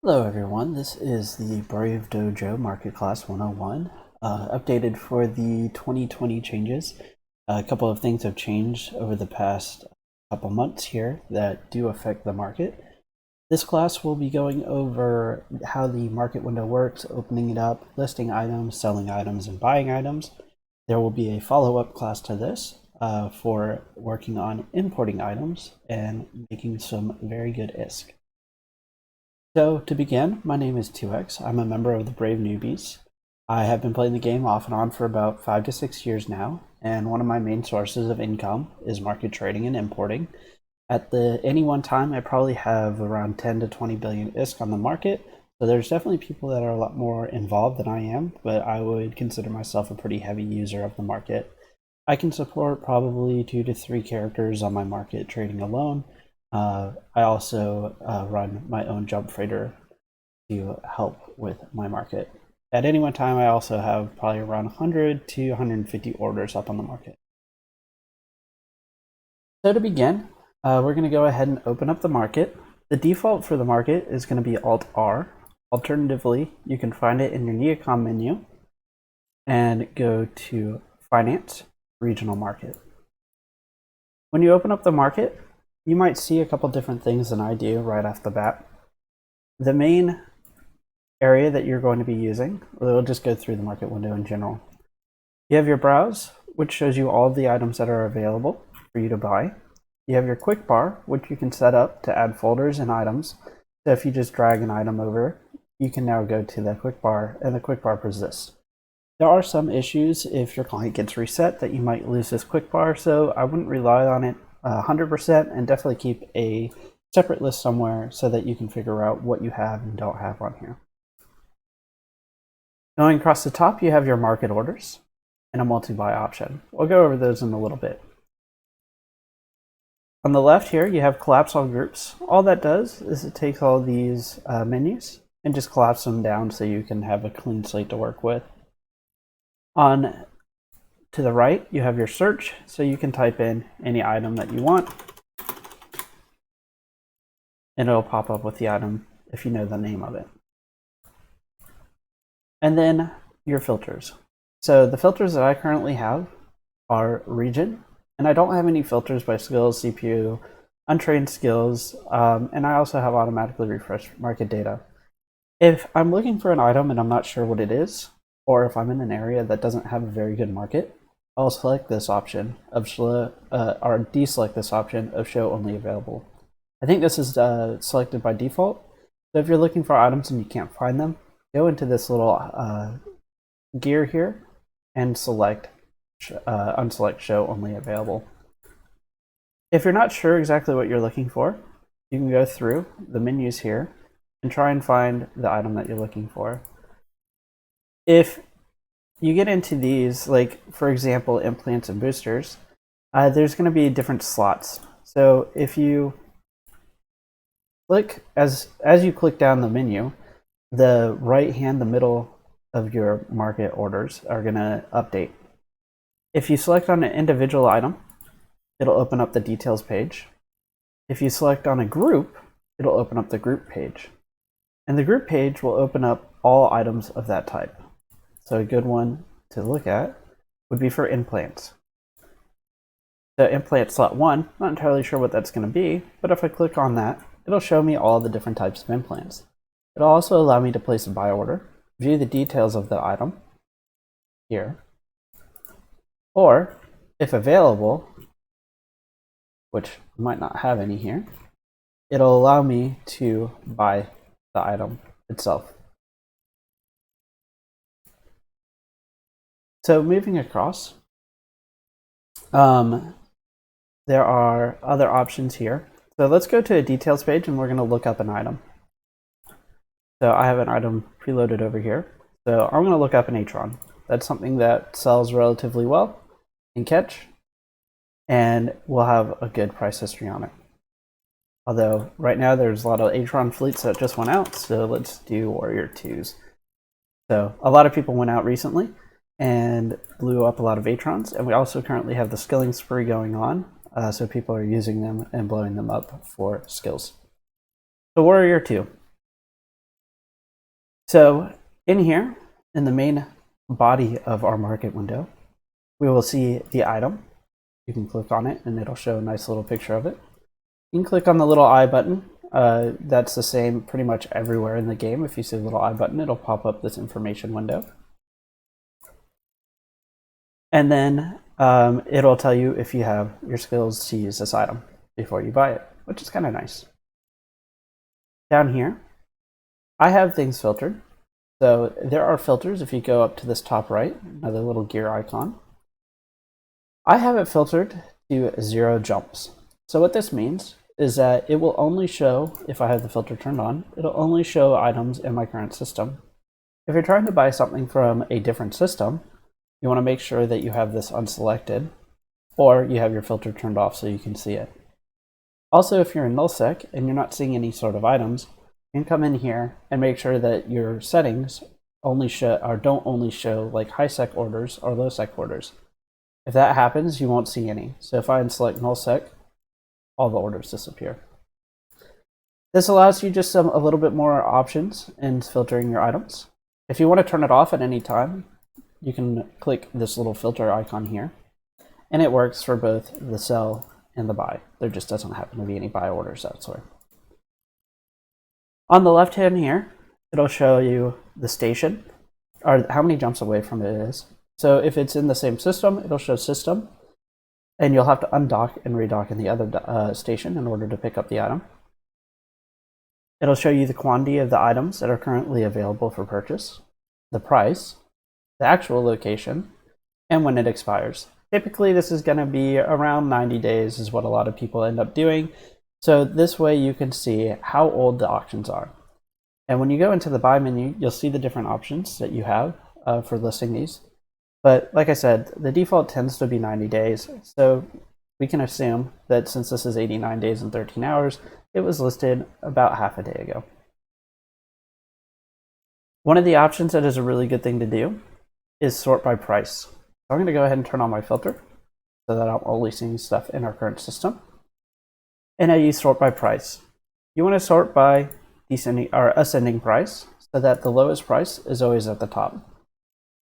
Hello everyone, this is the Brave Dojo Market Class 101, updated for the 2020 changes. A couple of things have changed over the past couple months here that do affect the market. This class will be going over how the market window works, opening it up, listing items, selling items, and buying items. There will be a follow-up class to this for working on importing items and making some very good ISK. So to begin, my name is Tuex. I'm a member of the Brave Newbies. I have been playing the game off and on for about 5 to 6 years now, and one of my main sources of income is market trading and importing. At any one time, I probably have around 10 to 20 billion ISK on the market, so there's definitely people that are a lot more involved than I am, but I would consider myself a pretty heavy user of the market. I can support probably 2 to 3 characters on my market trading alone. I also run my own jump freighter to help with my market. At any one time, I also have probably around 100 to 150 orders up on the market. So to begin, we're going to go ahead and open up the market. The default for the market is going to be Alt-R. Alternatively, you can find it in your Neocom menu and go to Finance, Regional Market. When you open up the market, you might see a couple different things than I do right off the bat. The main area that you're going to be using, we'll just go through the market window in general. You have your browse, which shows you all of the items that are available for you to buy. You have your quick bar, which you can set up to add folders and items. So if you just drag an item over, you can now go to the quick bar, and the quick bar persists. There are some issues if your client gets reset that you might lose this quick bar, so I wouldn't rely on it 100%, and definitely keep a separate list somewhere so that you can figure out what you have and don't have on here. Going across the top, you have your market orders and a multi-buy option. We'll go over those in a little bit. On the left here, you have collapse all groups. All that does is it takes all these menus and just collapse them down so you can have a clean slate to work with. On to the right, you have your search, so you can type in any item that you want, and it'll pop up with the item if you know the name of it. And then your filters. So the filters that I currently have are region, and I don't have any filters by skills, CPU, untrained skills, and I also have automatically refreshed market data. If I'm looking for an item and I'm not sure what it is, or if I'm in an area that doesn't have a very good market, I'll select this option of or deselect this option of show only available. I think this is selected by default. So if you're looking for items and you can't find them, go into this little gear here and select unselect show only available. If you're not sure exactly what you're looking for, you can go through the menus here and try and find the item that you're looking for. If you get into these, like for example, implants and boosters, there's going to be different slots. So if you click, as you click down the menu, the right hand, the middle of your market orders are going to update. If you select on an individual item, it'll open up the details page. If you select on a group, it'll open up the group page. And the group page will open up all items of that type. So a good one to look at would be for implants. The implant slot 1, not entirely sure what that's going to be, but if I click on that, it'll show me all the different types of implants. It'll also allow me to place a buy order, view the details of the item here, or if available, which might not have any here, it'll allow me to buy the item itself. So moving across, there are other options here. So let's go to a details page and we're going to look up an item. So I have an item preloaded over here. So I'm going to look up an Atron. That's something that sells relatively well in catch, and we'll have a good price history on it. Although right now there's a lot of Atron fleets that just went out, so let's do Warrior 2s. So a lot of people went out recently and blew up a lot of Atrons, and we also currently have the skilling spree going on, so people are using them and blowing them up for skills. So Warrior 2. So in here, in the main body of our market window, we will see the item. You can click on it and it'll show a nice little picture of it. You can click on the little I button. That's the same pretty much everywhere in the game. If you see the little I button, it'll pop up this information window. And then it'll tell you if you have your skills to use this item before you buy it, which is kind of nice. Down here, I have things filtered. So there are filters if you go up to this top right, another little gear icon. I have it filtered to 0 jumps. So what this means is that it will only show, if I have the filter turned on, it'll only show items in my current system. If you're trying to buy something from a different system, you want to make sure that you have this unselected, or you have your filter turned off so you can see it. Also, if you're in nullsec and you're not seeing any sort of items, you can come in here and make sure that your settings only show, or don't only show like high sec orders or low sec orders. If that happens, you won't see any. So if I unselect nullsec, all the orders disappear. This allows you just a little bit more options in filtering your items. If you want to turn it off at any time, you can click this little filter icon here, and it works for both the sell and the buy. There just doesn't happen to be any buy orders elsewhere. On the left hand here, it'll show you the station, or how many jumps away from it is. So if it's in the same system, it'll show system, and you'll have to undock and redock in the other station in order to pick up the item. It'll show you the quantity of the items that are currently available for purchase, the price, the actual location, and when it expires. Typically, this is going to be around 90 days is what a lot of people end up doing. So this way you can see how old the auctions are. And when you go into the buy menu, you'll see the different options that you have for listing these. But like I said, the default tends to be 90 days. So we can assume that since this is 89 days and 13 hours, it was listed about half a day ago. One of the options that is a really good thing to do is sort by price. So I'm going to go ahead and turn on my filter so that I'm only seeing stuff in our current system. And I use sort by price. You want to sort by descending or ascending price so that the lowest price is always at the top.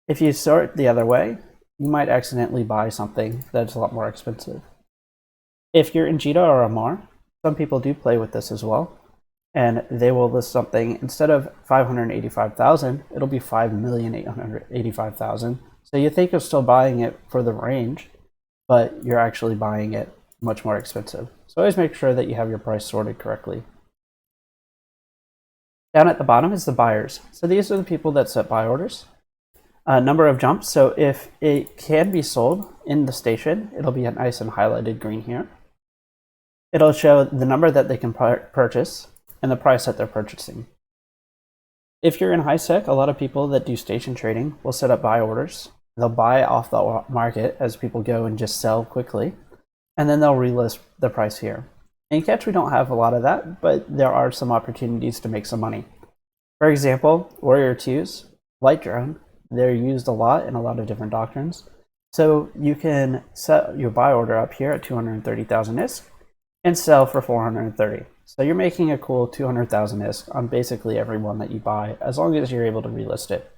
If you sort the other way, you might accidentally buy something that's a lot more expensive. If you're in Jita or Amar, some people do play with this as well, and they will list something instead of 585,000, it'll be 5,885,000. So you think of still buying it for the range, but you're actually buying it much more expensive. So always make sure that you have your price sorted correctly. Down at the bottom is the buyers. So these are the people that set buy orders. Number of jumps. So if it can be sold in the station, it'll be nice and highlighted green here. It'll show the number that they can purchase and the price that they're purchasing. If you're in high sec, a lot of people that do station trading will set up buy orders. They'll buy off the market as people go and just sell quickly, and then they'll relist the price here. In Catch, we don't have a lot of that, but there are some opportunities to make some money. For example, Warrior 2's light drone, they're used a lot in a lot of different doctrines. So you can set your buy order up here at 230,000 ISK and sell for 430. So you're making a cool 200,000 ISK on basically every one that you buy, as long as you're able to relist it.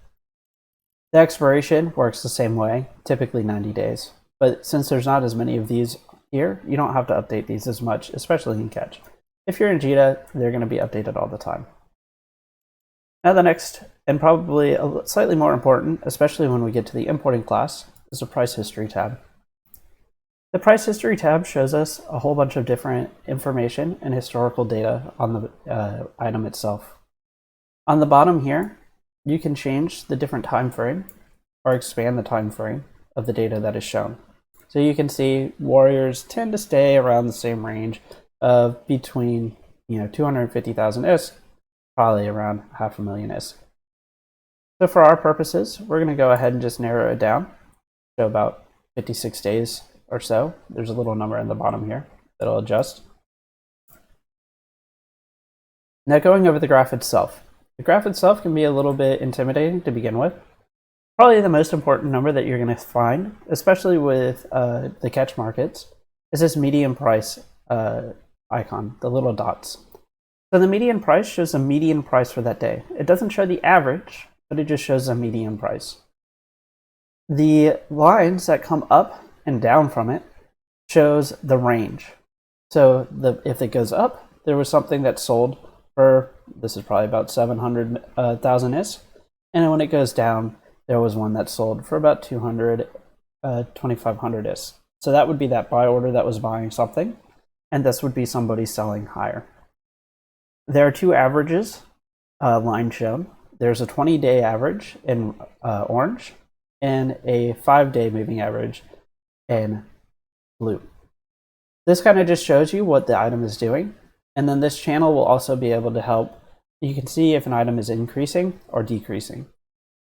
The expiration works the same way, typically 90 days. But since there's not as many of these here, you don't have to update these as much, especially in Catch. If you're in Jita, they're going to be updated all the time. Now the next, and probably slightly more important, especially when we get to the importing class, is the price history tab. The price history tab shows us a whole bunch of different information and historical data on the item itself. On the bottom here, you can change the different time frame or expand the time frame of the data that is shown. So you can see warriors tend to stay around the same range of between 250,000 ISK, probably around 500,000 ISK. So for our purposes, we're going to go ahead and just narrow it down to about 56 days or so. There's a little number in the bottom here that'll adjust. Now going over the graph itself. The graph itself can be a little bit intimidating to begin with. Probably the most important number that you're going to find, especially with the catch markets, is this median price icon, the little dots. So the median price shows a median price for that day. It doesn't show the average, but it just shows a median price. The lines that come up and down from it shows the range. So if it goes up, there was something that sold for, this is probably about 700,000 ISK. And when it goes down, there was one that sold for about 2,500 ISK. So that would be that buy order that was buying something. And this would be somebody selling higher. There are two averages line shown. There's a 20-day average in orange and a 5-day moving average in blue. This kind of just shows you what the item is doing. And then this channel will also be able to help. You can see if an item is increasing or decreasing.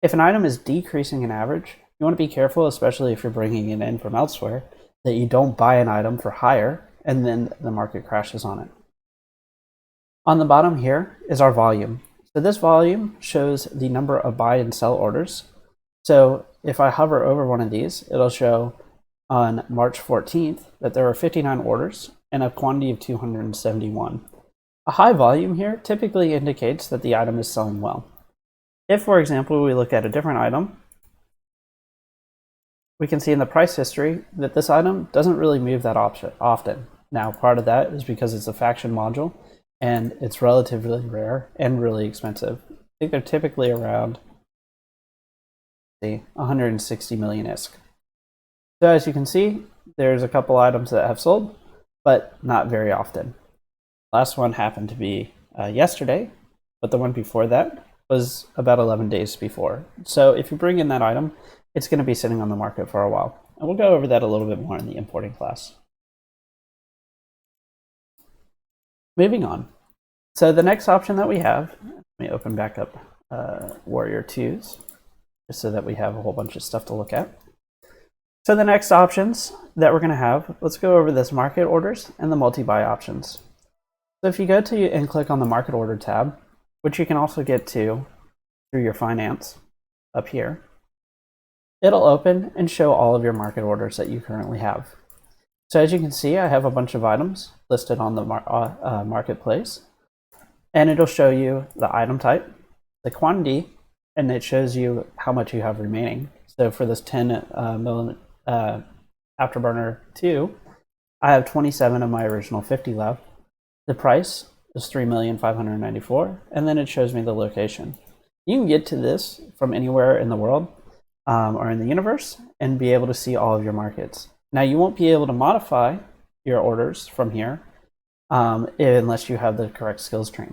If an item is decreasing in average, you want to be careful, especially if you're bringing it in from elsewhere, that you don't buy an item for higher and then the market crashes on it. On the bottom here is our volume. So this volume shows the number of buy and sell orders. So if I hover over one of these, it'll show on March 14th that there were 59 orders and a quantity of 271. A high volume here typically indicates that the item is selling well. If, for example, we look at a different item, we can see in the price history that this item doesn't really move that often. Now, part of that is because it's a faction module and it's relatively rare and really expensive. I think they're typically around 160 million ISK. So as you can see, there's a couple items that have sold, but not very often. Last one happened to be yesterday, but the one before that was about 11 days before. So if you bring in that item, it's going to be sitting on the market for a while. And we'll go over that a little bit more in the importing class. Moving on. So the next option that we have, let me open back up Warrior 2s, just so that we have a whole bunch of stuff to look at. So the next options that we're going to have, let's go over this market orders and the multi-buy options. So if you go to and click on the market order tab, which you can also get to through your finance up here, it'll open and show all of your market orders that you currently have. So as you can see, I have a bunch of items listed on the marketplace, and it'll show you the item type, the quantity, and it shows you how much you have remaining. So for this 10 million Afterburner 2, I have 27 of my original 50 left. The price is 3,594,000, and then it shows me the location. You can get to this from anywhere in the world or in the universe and be able to see all of your markets. Now, you won't be able to modify your orders from here unless you have the correct skills tree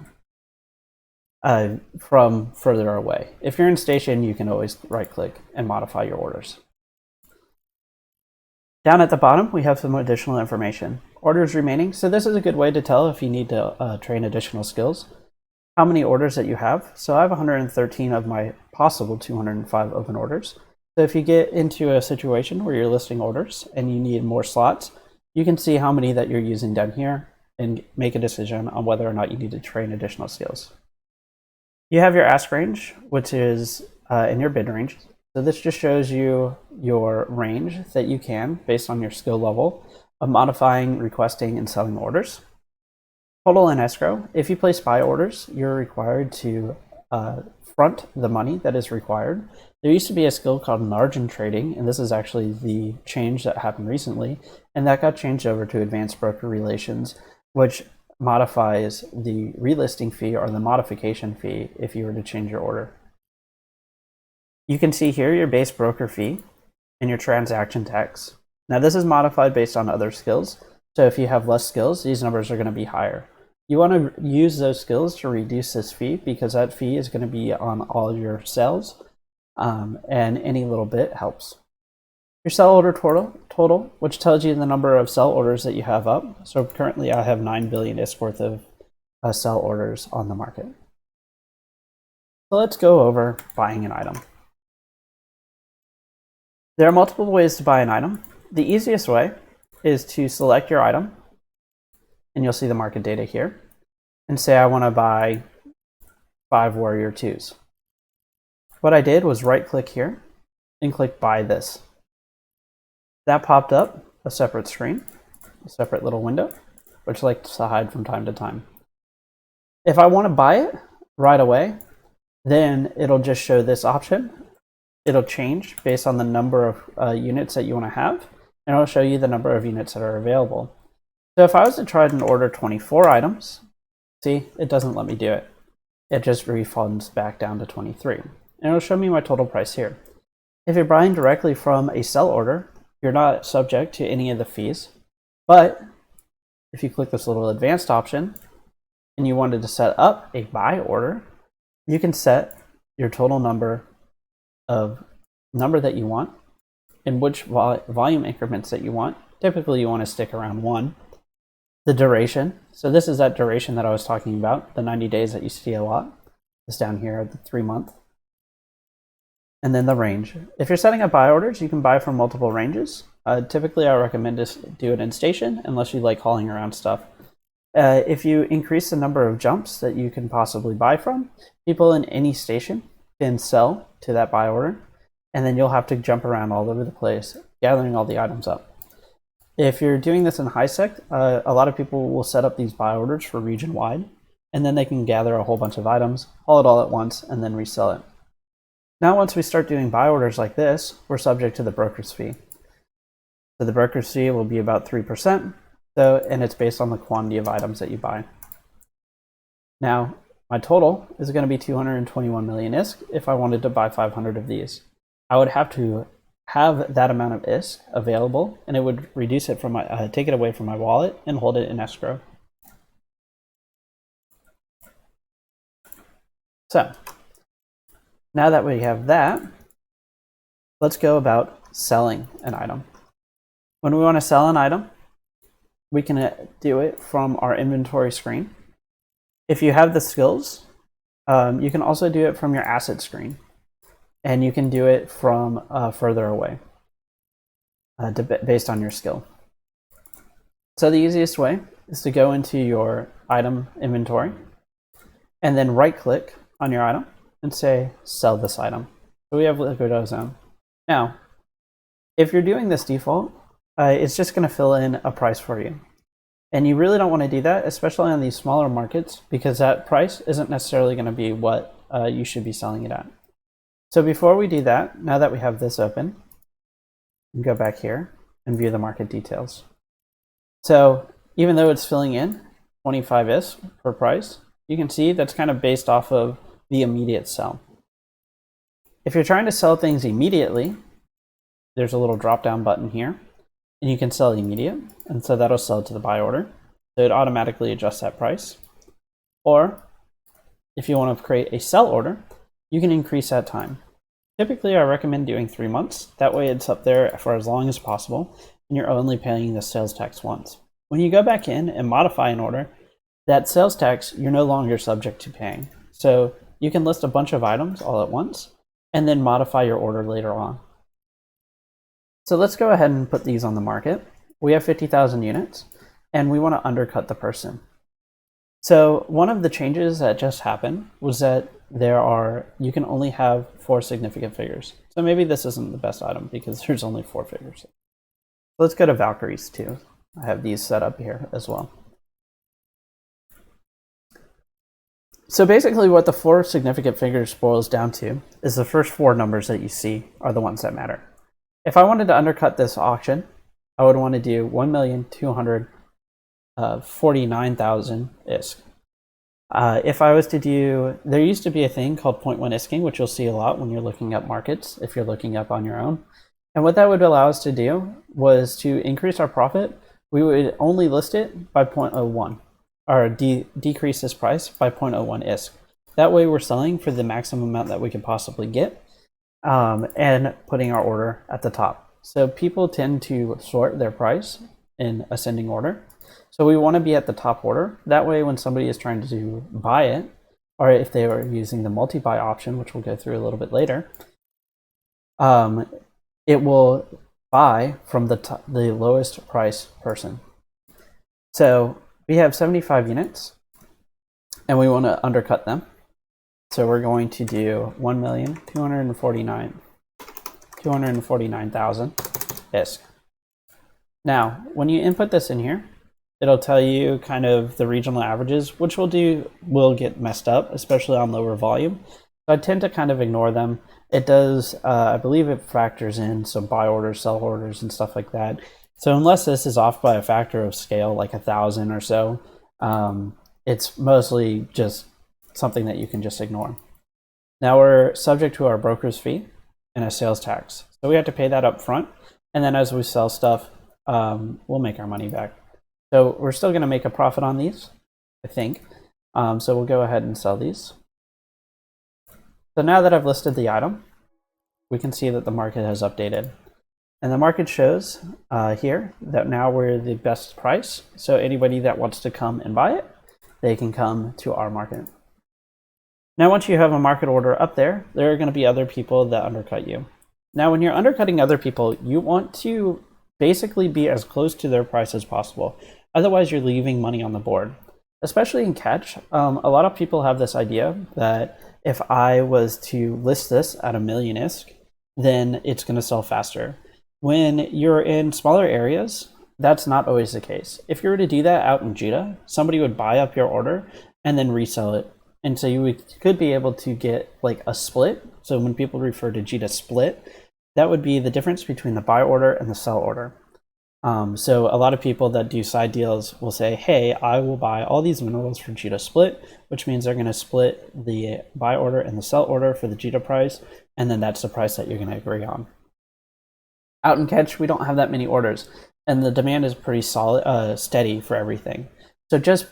from further away. If you're in station, you can always right-click and modify your orders. Down at the bottom, we have some additional information. Orders remaining. So this is a good way to tell if you need to train additional skills. How many orders that you have. So I have 113 of my possible 205 open orders. So if you get into a situation where you're listing orders and you need more slots, you can see how many that you're using down here and make a decision on whether or not you need to train additional skills. You have your ask range, which is in your bid range. So this just shows you your range that you can, based on your skill level, of modifying, requesting, and selling orders. Total and escrow. If you place buy orders, you're required to front the money that is required. There used to be a skill called margin trading, and this is actually the change that happened recently, and that got changed over to advanced broker relations, which modifies the relisting fee or the modification fee if you were to change your order. You can see here your base broker fee and your transaction tax. Now this is modified based on other skills. So if you have less skills, these numbers are going to be higher. You want to use those skills to reduce this fee because that fee is going to be on all your sales, and any little bit helps. Your sell order total, which tells you the number of sell orders that you have up. So currently I have 9 billion ISK worth of sell orders on the market. So let's go over buying an item. There are multiple ways to buy an item. The easiest way is to select your item, and you'll see the market data here, and say I want to buy 5 Warrior 2s. What I did was right-click here and click Buy This. That popped up a separate screen, a separate little window, which I like to hide from time to time. If I want to buy it right away, then it'll just show this option. It'll change based on the number of units that you want to have, and it'll show you the number of units that are available. So if I was to try and order 24 items, see, it doesn't let me do it. It just refunds back down to 23. And it'll show me my total price here. If you're buying directly from a sell order, you're not subject to any of the fees. But if you click this little advanced option and you wanted to set up a buy order, you can set your total number that you want and which volume increments that you want. Typically, you want to stick around 1. The duration. So this is that duration that I was talking about, the 90 days that you see a lot. It's down here at the 3-month. And then the range. If you're setting up buy orders, you can buy from multiple ranges. Typically, I recommend to do it in station unless you like hauling around stuff. If you increase the number of jumps that you can possibly buy from, people in any station can sell to that buy order, and then you'll have to jump around all over the place, gathering all the items up. If you're doing this in HiSec, a lot of people will set up these buy orders for region-wide, and then they can gather a whole bunch of items, haul it all at once, and then resell it. Now, once we start doing buy orders like this, we're subject to the broker's fee. So the broker's fee will be about 3%, and it's based on the quantity of items that you buy. Now, my total is going to be 221 million ISK if I wanted to buy 500 of these. I would have to have that amount of ISK available, and it would reduce it from my, take it away from my wallet and hold it in escrow. So, now that we have that, let's go about selling an item. When we want to sell an item, we can do it from our inventory screen. If you have the skills, you can also do it from your asset screen. And you can do it from further away, based on your skill. So the easiest way is to go into your item inventory, and then right-click on your item and say, sell this item. So we have liquid ozone. Now, if you're doing this default, it's just going to fill in a price for you. And you really don't want to do that, especially on these smaller markets, because that price isn't necessarily going to be what you should be selling it at. So before we do that, now that we have this open, we can go back here and view the market details. So even though it's filling in 25 ISK per price, you can see that's kind of based off of the immediate sell. If you're trying to sell things immediately, there's a little drop-down button here, and you can sell immediate, and so that'll sell to the buy order. So it automatically adjusts that price. Or if you want to create a sell order, you can increase that time. Typically, I recommend doing 3 months. That way it's up there for as long as possible, and you're only paying the sales tax once. When you go back in and modify an order, that sales tax, you're no longer subject to paying. So you can list a bunch of items all at once, and then modify your order later on. So let's go ahead and put these on the market. We have 50,000 units, and we want to undercut the person. So one of the changes that just happened was that you can only have 4 significant figures. So maybe this isn't the best item because there's only 4 figures. Let's go to Valkyries too. I have these set up here as well. So basically what the 4 significant figures boils down to is the first 4 numbers that you see are the ones that matter. If I wanted to undercut this auction, I would want to do 1,249,000 ISK. If I was to do, there used to be a thing called 0.1 ISKing, which you'll see a lot when you're looking up markets, if you're looking up on your own. And what that would allow us to do was to increase our profit. We would only list it by 0.01, or decrease this price by 0.01 ISK. That way we're selling for the maximum amount that we could possibly get, and putting our order at the top. So people tend to sort their price in ascending order. So we want to be at the top order. That way when somebody is trying to buy it, or if they are using the multi-buy option, which we'll go through a little bit later, it will buy from the lowest price person. So we have 75 units, and we want to undercut them. So we're going to do 1,249,000 ISK. Now, when you input this in here, It'll tell you kind of the regional averages, which will get messed up, especially on lower volume. So I tend to kind of ignore them. It does, I believe it factors in some buy orders, sell orders, and stuff like that. So unless this is off by a factor of scale, like 1,000 or so, it's mostly just something that you can just ignore. Now we're subject to our broker's fee and a sales tax. So we have to pay that up front. And then as we sell stuff, we'll make our money back. So we're still going to make a profit on these, I think. So we'll go ahead and sell these. So now that I've listed the item, we can see that the market has updated. And the market shows here that now we're the best price. So anybody that wants to come and buy it, they can come to our market. Now, once you have a market order up there, there are going to be other people that undercut you. Now, when you're undercutting other people, you want to basically be as close to their price as possible. Otherwise, you're leaving money on the board. Especially in catch, a lot of people have this idea that if I was to list this at $1 million ISK, then it's going to sell faster. When you're in smaller areas, that's not always the case. If you were to do that out in JITA, somebody would buy up your order and then resell it. And so you could be able to get like a split. So when people refer to JITA split, that would be the difference between the buy order and the sell order. So a lot of people that do side deals will say, hey, I will buy all these minerals for JITA split, which means they're going to split the buy order and the sell order for the JITA price. And then that's the price that you're going to agree on. Out in catch, we don't have that many orders, and the demand is pretty solid, steady for everything. So just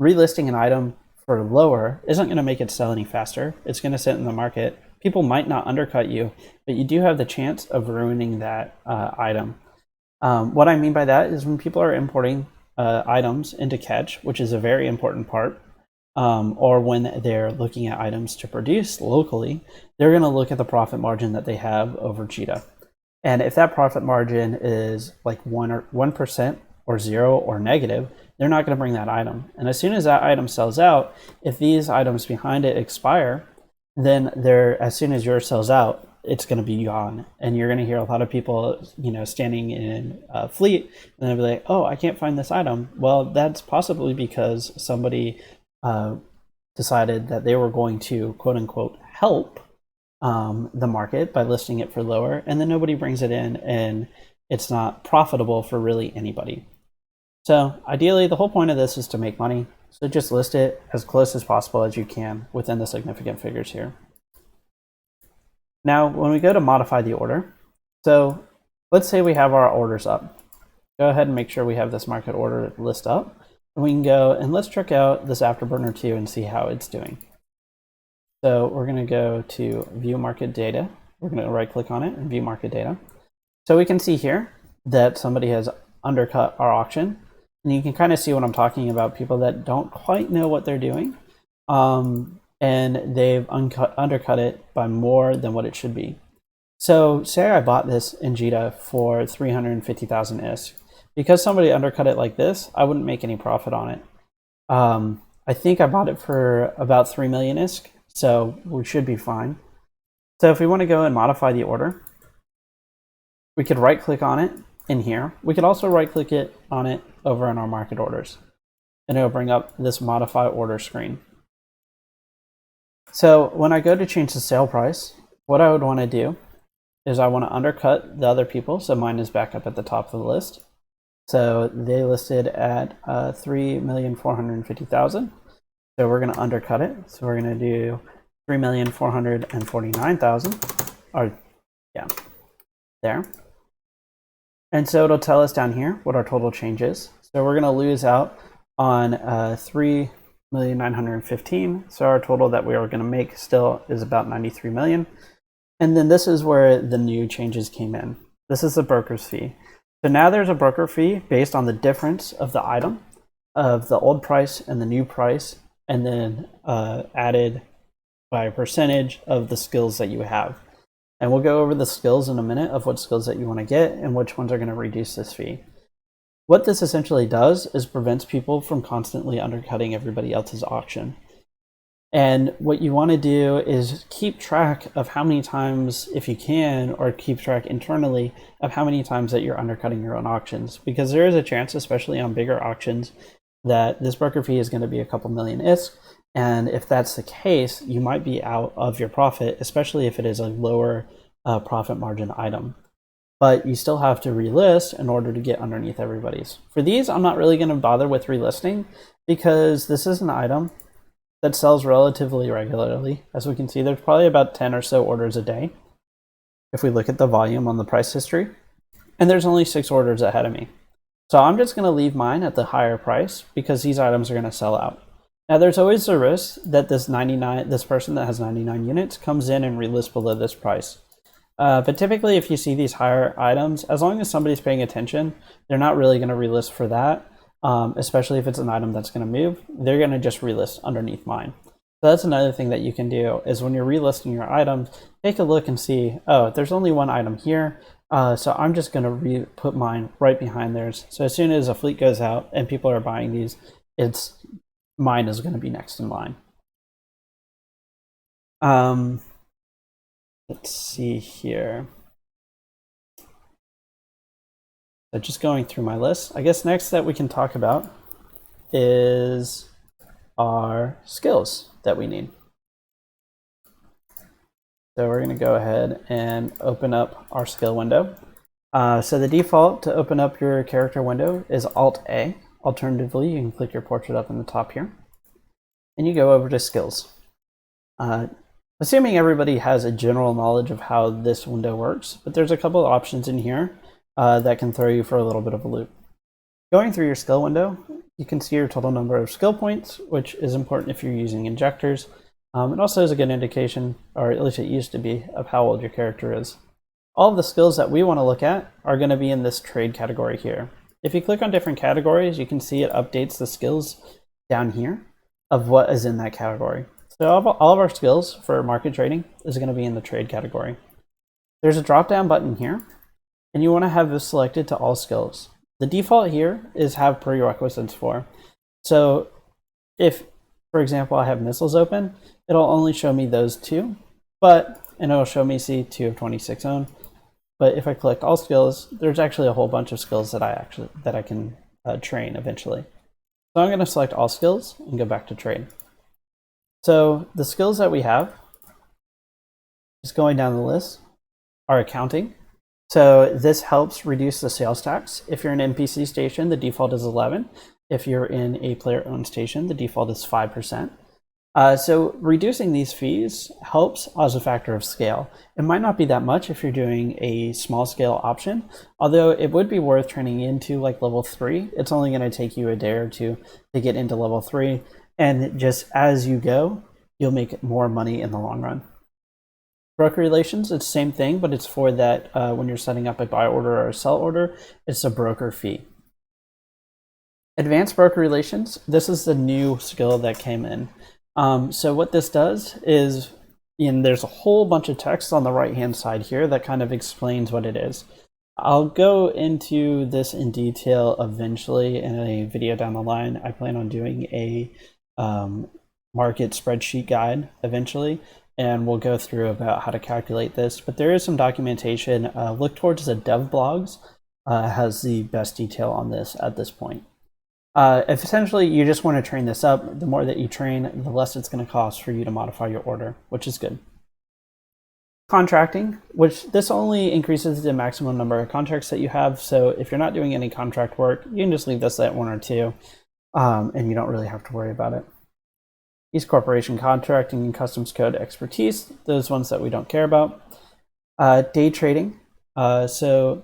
relisting an item for lower isn't going to make it sell any faster. It's going to sit in the market. People might not undercut you, but you do have the chance of ruining that item. What I mean by that is when people are importing items into catch, which is a very important part, or when they're looking at items to produce locally, they're going to look at the profit margin that they have over JITA. And if that profit margin is like 1% or 0 or negative, they're not going to bring that item. And as soon as that item sells out, if these items behind it expire, then as soon as yours sells out, it's going to be gone. And you're going to hear a lot of people, standing in fleet, and they'll be like, oh, I can't find this item. Well, that's possibly because somebody decided that they were going to, quote unquote, help the market by listing it for lower, and then nobody brings it in, and it's not profitable for really anybody. So ideally, the whole point of this is to make money. So just list it as close as possible as you can within the significant figures here. Now, when we go to modify the order, so let's say we have our orders up. Go ahead and make sure we have this market order list up. And we can go and let's check out this Afterburner 2 and see how it's doing. So we're going to go to view market data. We're going to right click on it and view market data. So we can see here that somebody has undercut our auction. And you can kind of see what I'm talking about, people that don't quite know what they're doing. And they've undercut it by more than what it should be. So say I bought this in JITA for 350,000 ISK. Because somebody undercut it like this, I wouldn't make any profit on it. I think I bought it for about 3 million ISK. So we should be fine. So if we want to go and modify the order, we could right click on it in here. We could also right click on it over in our market orders, and it'll bring up this modify order screen. So when I go to change the sale price, what I would want to do is I want to undercut the other people. So mine is back up at the top of the list. So they listed at 3,450,000. So we're going to undercut it. So we're going to do 3,449,000, or yeah, there. And so it'll tell us down here what our total change is. So we're going to lose out on 3,915,000. So our total that we are going to make still is about 93 million. And then this is where the new changes came in. This is the broker's fee. So now there's a broker fee based on the difference of the item, of the old price and the new price, and then added by a percentage of the skills that you have. And we'll go over the skills in a minute of what skills that you want to get and which ones are going to reduce this fee. What this essentially does is prevents people from constantly undercutting everybody else's auction. And what you want to do is keep track of how many times, if you can, or keep track internally of how many times that you're undercutting your own auctions, because there is a chance, especially on bigger auctions, that this broker fee is going to be a couple million ISK. And if that's the case, you might be out of your profit, especially if it is a lower profit margin item. But you still have to relist in order to get underneath everybody's. For these, I'm not really going to bother with relisting because this is an item that sells relatively regularly. As we can see, there's probably about 10 or so orders a day if we look at the volume on the price history. And there's only 6 orders ahead of me. So I'm just going to leave mine at the higher price because these items are going to sell out. Now there's always the risk that this person that has 99 units comes in and relists below this price. But typically if you see these higher items, as long as somebody's paying attention, they're not really going to relist for that. Especially if it's an item that's going to move, they're going to just relist underneath mine. So that's another thing that you can do is when you're relisting your items, take a look and see, oh, there's only one item here. So I'm just going to put mine right behind theirs. So as soon as a fleet goes out and people are buying these, mine is going to be next in line. Let's see here. So just going through my list, I guess next that we can talk about is our skills that we need. So we're going to go ahead and open up our skill window. So the default to open up your character window is Alt-A. Alternatively, you can click your portrait up in the top here. And you go over to skills. Assuming everybody has a general knowledge of how this window works, but there's a couple of options in here that can throw you for a little bit of a loop. Going through your skill window, you can see your total number of skill points, which is important if you're using injectors. It also is a good indication, or at least it used to be, of how old your character is. All of the skills that we want to look at are going to be in this trade category here. If you click on different categories, you can see it updates the skills down here of what is in that category. So all of our skills for market trading is going to be in the trade category. There's a drop-down button here, and you want to have this selected to all skills. The default here is have prerequisites for. So if, for example, I have missiles open, it'll only show me those 2, and it'll show me see 2 of 26 own. But if I click all skills, there's actually a whole bunch of skills that I can train eventually. So I'm going to select all skills and go back to trade. So the skills that we have, just going down the list, are accounting. So this helps reduce the sales tax. If you're an NPC station, the default is 11. If you're in a player-owned station, the default is 5%. So reducing these fees helps as a factor of scale. It might not be that much if you're doing a small scale option, although it would be worth training into like level 3. It's only going to take you a day or 2 to get into level 3. And just as you go, you'll make more money in the long run. Broker relations, it's the same thing, but it's for that when you're setting up a buy order or a sell order, it's a broker fee. Advanced broker relations, this is the new skill that came in. So what this does is, there's a whole bunch of text on the right-hand side here that kind of explains what it is. I'll go into this in detail eventually in a video down the line. I plan on doing a market spreadsheet guide eventually, and we'll go through about how to calculate this. But there is some documentation. Look towards the dev blogs, has the best detail on this at this point. If essentially you just want to train this up, the more that you train, the less it's going to cost for you to modify your order, which is good. Contracting, which this only increases the maximum number of contracts that you have. So if you're not doing any contract work, you can just leave this at 1 or 2, and you don't really have to worry about it. East Corporation contracting and customs code expertise, those ones that we don't care about. Day trading. So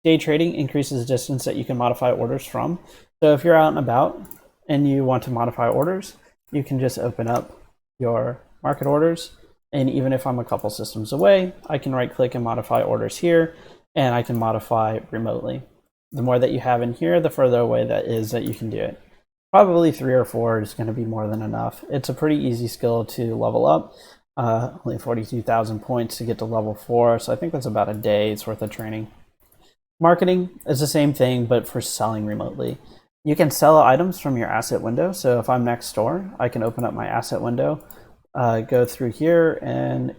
day trading increases the distance that you can modify orders from. So if you're out and about and you want to modify orders, you can just open up your market orders. And even if I'm a couple systems away, I can right click and modify orders here, and I can modify remotely. The more that you have in here, the further away that is that you can do it. Probably 3 or 4 is going to be more than enough. It's a pretty easy skill to level up. Only 42,000 points to get to level 4, so I think that's about a day's worth of training. Marketing is the same thing, but for selling remotely. You can sell items from your asset window. So if I'm next door, I can open up my asset window, go through here, and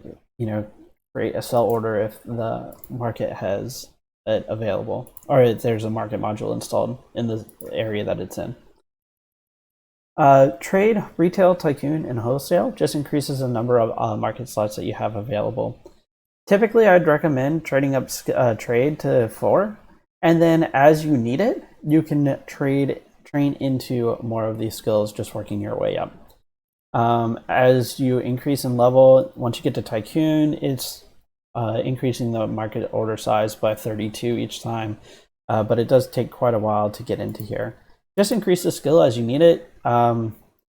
create a sell order if the market has it available, or if there's a market module installed in the area that it's in. Trade, retail, tycoon, and wholesale just increases the number of market slots that you have available. Typically, I'd recommend trading up trade to 4, and then as you need it, you can train into more of these skills, just working your way up. As you increase in level, once you get to tycoon, it's increasing the market order size by 32 each time, but it does take quite a while to get into here. Just increase the skill as you need it.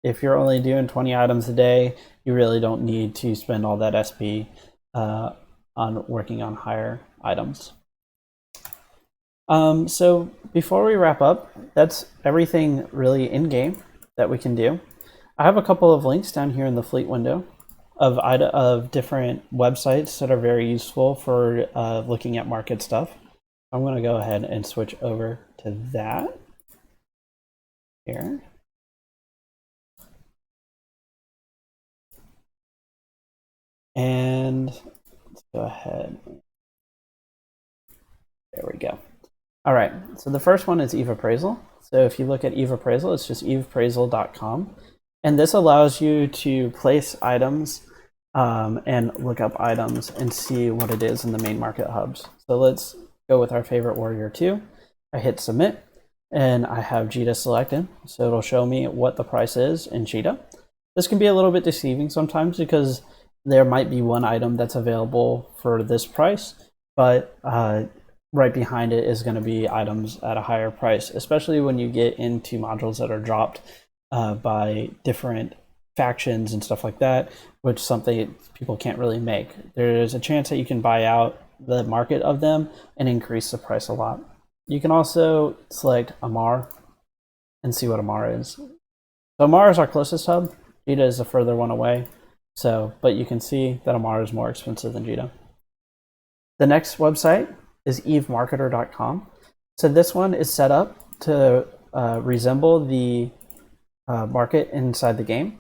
If you're only doing 20 items a day, you really don't need to spend all that SP on working on higher items. So before we wrap up, that's everything really in game that we can do. I have a couple of links down here in the fleet window of different websites that are very useful for looking at market stuff. I'm going to go ahead and switch over to that here. And let's go ahead. There we go. All right, so the first one is Eve Appraisal. So if you look at Eve Appraisal, it's just eveappraisal.com. And this allows you to place items and look up items and see what it is in the main market hubs. So let's go with our favorite Warrior 2. I hit submit and I have Cheetah selected. So it'll show me what the price is in Cheetah. This can be a little bit deceiving sometimes because there might be one item that's available for this price, but right behind it is going to be items at a higher price, especially when you get into modules that are dropped by different factions and stuff like that, which something people can't really make. There's a chance that you can buy out the market of them and increase the price a lot. You can also select Amar and see what Amar is. So Amar is our closest hub. Cheetah is a further one away. But you can see that Amar is more expensive than Cheetah. The next website is evemarketer.com. So this one is set up to resemble the market inside the game.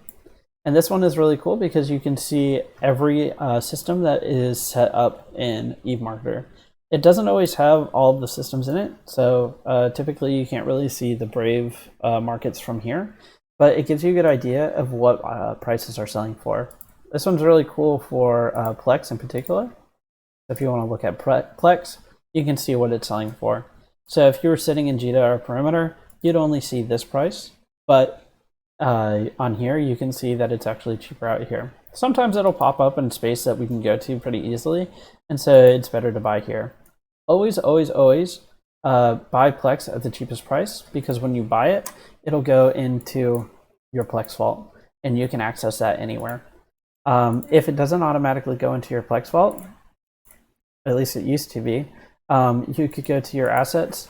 And this one is really cool because you can see every system that is set up in Eve Marketer. It doesn't always have all of the systems in it. So typically you can't really see the Brave markets from here, but it gives you a good idea of what prices are selling for. This one's really cool for Plex in particular. If you want to look at Plex, you can see what it's selling for. So if you were sitting in Jita or Perimeter, you'd only see this price, but on here you can see that it's actually cheaper out here. Sometimes it'll pop up in space that we can go to pretty easily, and so it's better to buy here. Always buy Plex at the cheapest price, because when you buy it, it'll go into your Plex vault and you can access that anywhere. If it doesn't automatically go into your Plex vault, at least it used to be, you could go to your assets,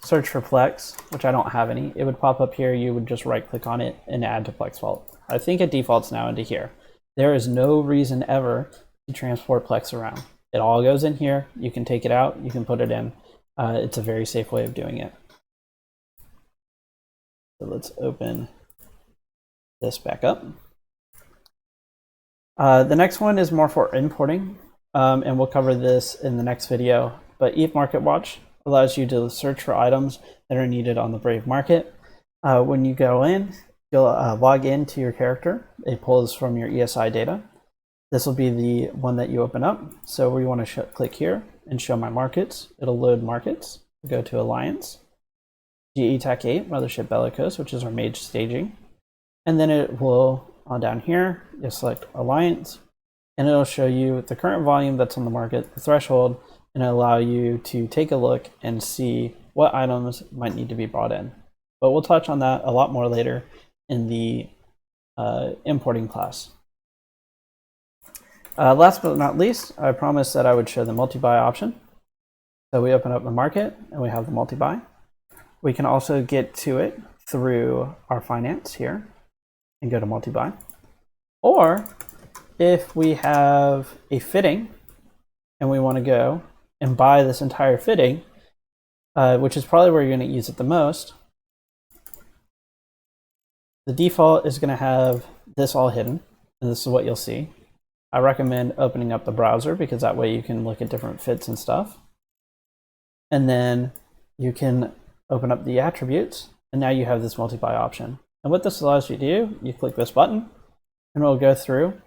search for Plex, which I don't have any. It would pop up here. You would just right click on it and add to Plex vault. I think it defaults now into here. There is no reason ever to transport Plex around. It all goes in here. You can take it out. You can put it in. It's a very safe way of doing it. So let's open this back up. The next one is more for importing, and we'll cover this in the next video. But Eve Market Watch allows you to search for items that are needed on the Brave market. When you go in, you'll log into your character. It pulls from your ESI data. This will be the one that you open up. So we want to click here and show my markets. It'll load markets. Go to Alliance, GE Tech 8, Mothership Bellicose, which is our mage staging. And then it will, down here, you'll select Alliance, and it'll show you the current volume that's on the market, the threshold, and it'll allow you to take a look and see what items might need to be brought in. But we'll touch on that a lot more later in the importing class. Last but not least, I promised that I would show the multi-buy option. So we open up the market and we have the multi-buy. We can also get to it through our finance here and go to multi-buy. Or if we have a fitting and we want to go and buy this entire fitting, which is probably where you're going to use it the most, The default is going to have this all hidden, and this is what you'll see. I recommend opening up the browser because that way you can look at different fits and stuff. And then you can open up the attributes, and now you have this multi-buy option. And what this allows you to do, you click this button, and it'll go through,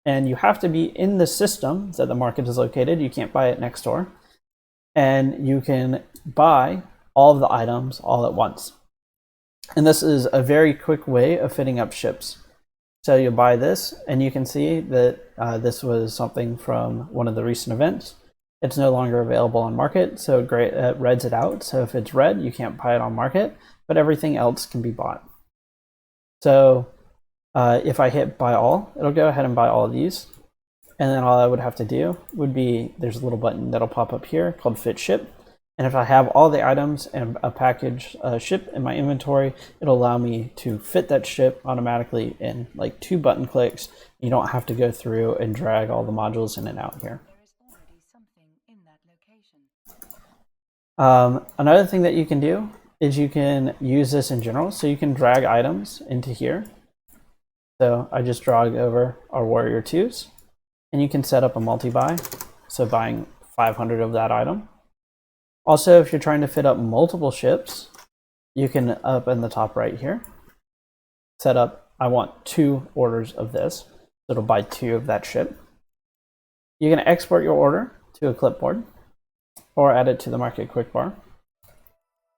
and you have to be in the system that the market is located. You can't buy it next door. And you can buy all of the items all at once. And this is a very quick way of fitting up ships. So you buy this, and you can see that this was something from one of the recent events. It's no longer available on market, so it reds it out. So if it's red, you can't buy it on market, but everything else can be bought. So if I hit buy all, it'll go ahead and buy all of these. And then all I would have to do would be, there's a little button that'll pop up here called fit ship. And if I have all the items and a package ship in my inventory, it'll allow me to fit that ship automatically in like 2 button clicks. You don't have to go through and drag all the modules in and out here. Another thing that you can do is you can use this in general. So you can drag items into here. So I just drag over our Warrior 2s, and you can set up a multi-buy. So buying 500 of that item. Also, if you're trying to fit up multiple ships, you can, up in the top right here, set up, I want 2 orders of this. So it'll buy 2 of that ship. You can export your order to a clipboard or add it to the market quick bar.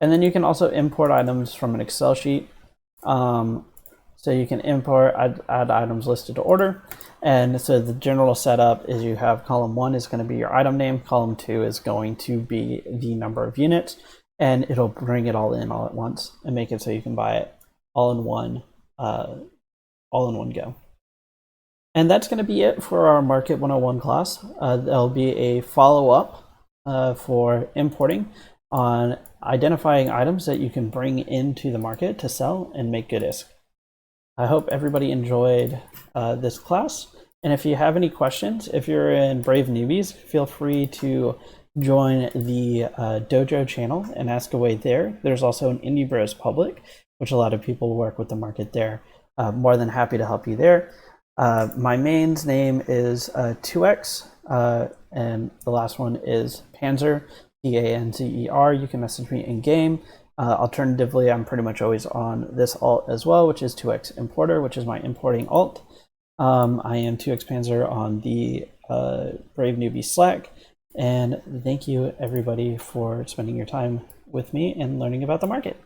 And then you can also import items from an Excel sheet. So you can import, add items listed to order. And so the general setup is you have column 1 is going to be your item name. Column 2 is going to be the number of units, and it'll bring it all in all at once and make it so you can buy it all in one go. And that's going to be it for our Market 101 class. There'll be a follow-up for importing on identifying items that you can bring into the market to sell and make good ISK. I hope everybody enjoyed this class. And if you have any questions, if you're in Brave Newbies, feel free to join the dojo channel and ask away there. There's also an Indie Bros public, which a lot of people work with the market there. More than happy to help you there. My main's name is Tuex, and the last one is Panzer, Panzer. You can message me in game. Alternatively, I'm pretty much always on this alt as well, which is Tuex Importer, which is my importing alt. I am Tuex Panzer on the Brave Newbie Slack, and thank you everybody for spending your time with me and learning about the market.